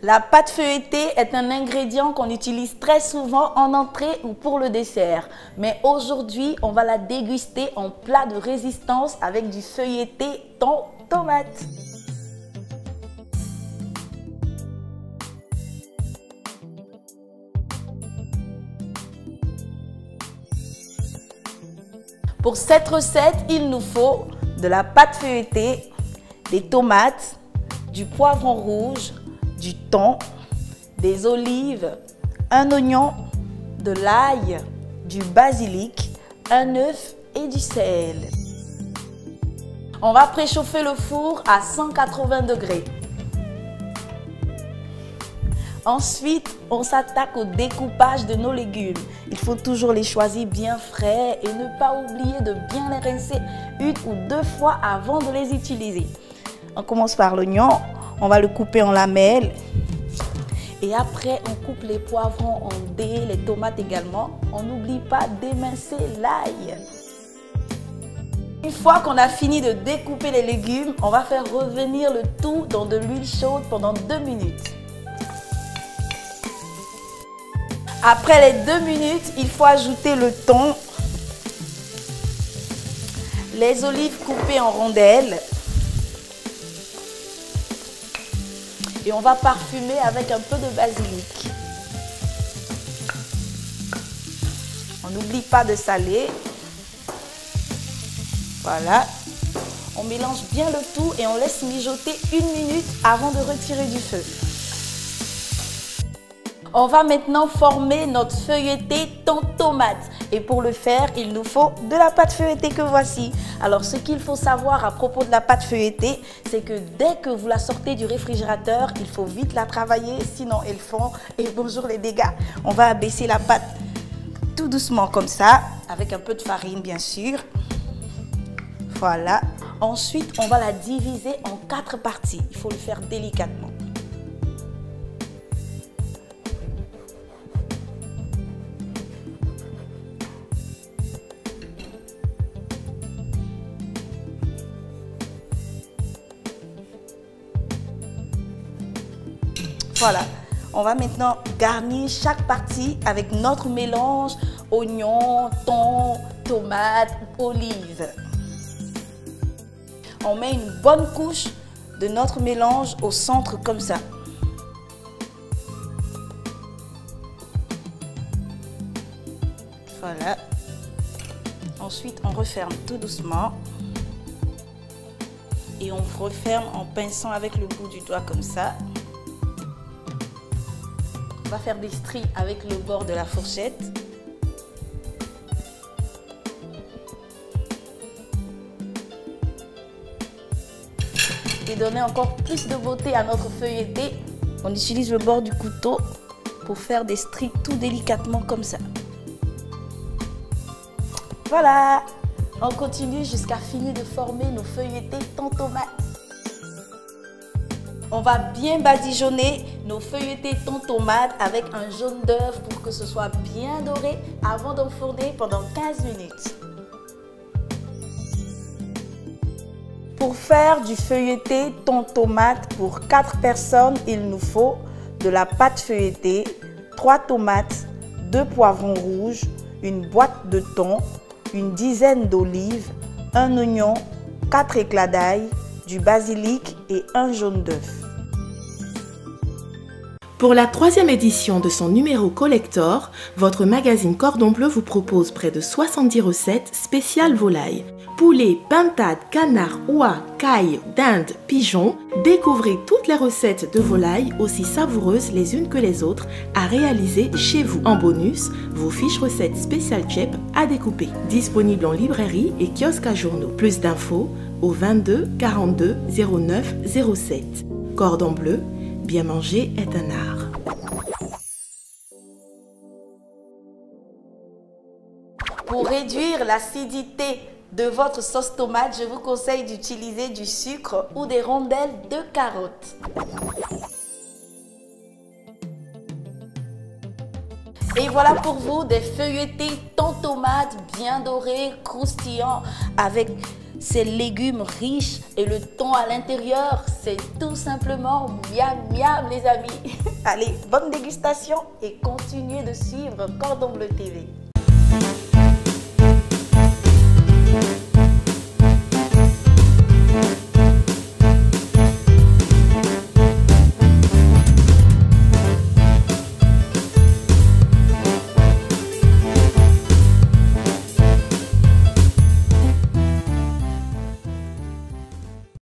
La pâte feuilletée est un ingrédient qu'on utilise très souvent en entrée ou pour le dessert. Mais aujourd'hui, on va la déguster en plat de résistance avec du feuilleté thon tomate. Pour cette recette, il nous faut de la pâte feuilletée, des tomates, du poivron rouge, du thon, des olives, un oignon, de l'ail, du basilic, un œuf et du sel. On va préchauffer le four à 180 degrés. Ensuite, on s'attaque au découpage de nos légumes. Il faut toujours les choisir bien frais et ne pas oublier de bien les rincer une ou deux fois avant de les utiliser. On commence par l'oignon, on va le couper en lamelles. Et après, on coupe les poivrons en dés, les tomates également. On n'oublie pas d'émincer l'ail. Une fois qu'on a fini de découper les légumes, on va faire revenir le tout dans de l'huile chaude pendant 2 minutes. Après les 2 minutes, il faut ajouter le thon, les olives coupées en rondelles et on va parfumer avec un peu de basilic. On n'oublie pas de saler. Voilà. On mélange bien le tout et on laisse mijoter 1 minute avant de retirer du feu. On va maintenant former notre feuilleté thon tomate. Et pour le faire, il nous faut de la pâte feuilletée que voici. Alors, ce qu'il faut savoir à propos de la pâte feuilletée, c'est que dès que vous la sortez du réfrigérateur, il faut vite la travailler, sinon elle fond. Et bonjour les dégâts. On va abaisser la pâte tout doucement comme ça, avec un peu de farine bien sûr. Voilà. Ensuite, on va la diviser en 4 parties. Il faut le faire délicatement. Voilà, on va maintenant garnir chaque partie avec notre mélange oignon, thon, tomate, olive. On met une bonne couche de notre mélange au centre comme ça. Voilà. Ensuite, on referme tout doucement. Et on referme en pinçant avec le bout du doigt comme ça. On va faire des stries avec le bord de la fourchette. Et donner encore plus de beauté à notre feuilleté, on utilise le bord du couteau pour faire des stries tout délicatement comme ça. Voilà! On continue jusqu'à finir de former nos feuilletés thon tomate. On va bien badigeonner nos feuilletés thon tomate avec un jaune d'œuf pour que ce soit bien doré avant d'enfourner pendant 15 minutes. Pour faire du feuilleté thon tomate pour 4 personnes, il nous faut de la pâte feuilletée, 3 tomates, 2 poivrons rouges, une boîte de thon, une dizaine d'olives, un oignon, 4 éclats d'ail, du basilic et un jaune d'œuf. Pour la 3e édition de son numéro collector, votre magazine Cordon Bleu vous propose près de 70 recettes spéciales volaille. Poulet, pintade, canard, oie, caille, dinde, pigeon, découvrez toutes les recettes de volaille aussi savoureuses les unes que les autres à réaliser chez vous. En bonus, vos fiches recettes spéciales Chep à découper. Disponibles en librairie et kiosque à journaux. Plus d'infos au 22 42 09 07. Cordon Bleu, bien manger est un art. Pour réduire l'acidité de votre sauce tomate, je vous conseille d'utiliser du sucre ou des rondelles de carottes. Et voilà pour vous des feuilletés thon tomate bien dorés, croustillants, avec ces légumes riches et le thon à l'intérieur, c'est tout simplement miam miam les amis. Allez, bonne dégustation et continuez de suivre Cordon Bleu TV.